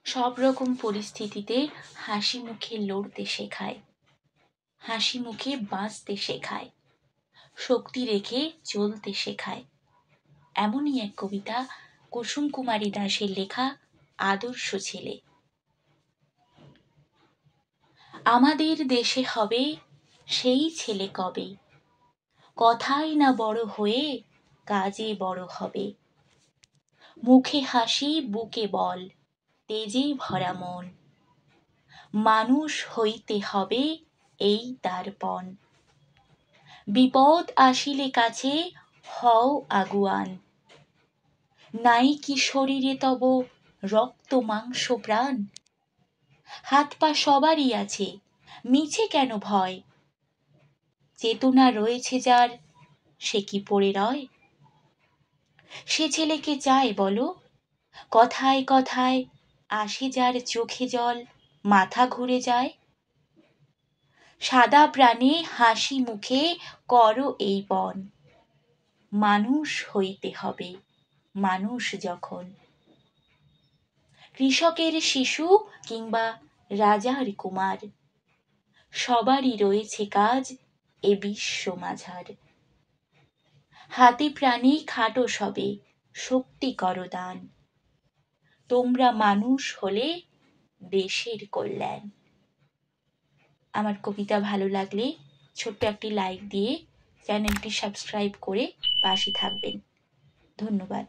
সব রকম পরিস্থিতিতে হাসি মুখে লড়তে শেখায়, হাসি মুখে বাঁচতে শেখায়, শক্তি রেখে চলতে শেখায়। এমনই এক কবিতা কুসুম কুমারী দাশের লেখা আদর্শ ছেলে। আমাদের দেশে হবে সেই ছেলে কবে, কথাই না বড় হয়ে কাজে বড় হবে। মুখে হাসি বুকে বল, তেজে ভরা মন, মানুষ হইতে হবে এই তার পণ। বিপদ আসিলে কাছে হও আগুয়ান, নাই কি শরীরে তব রক্ত মাংস প্রাণ। হাত পা সবারই আছে, মিছে কেন ভয়, চেতনা রয়েছে যার সে কি পড়ে রয়। সে ছেলেকে চায় বলো, কথায় কথায় আসে যার চোখে জল, মাথা ঘুরে যায়। সাদা প্রাণে হাসি মুখে করো এই পণ, মানুষ হইতে হবে মানুষ যখন। কৃষকের শিশু কিংবা রাজার কুমার, সবারই রয়েছে কাজ এ বিশ্ব মাঝার। হাতে প্রাণে খাটো সবে, শক্তি করো দান, তোমরা মানুষ হলে দেশের কল্যাণ। আমার কবিতা ভালো লাগলে ছোট্ট একটি লাইক দিয়ে চ্যানেলটি সাবস্ক্রাইব করে পাশে থাকবেন। ধন্যবাদ।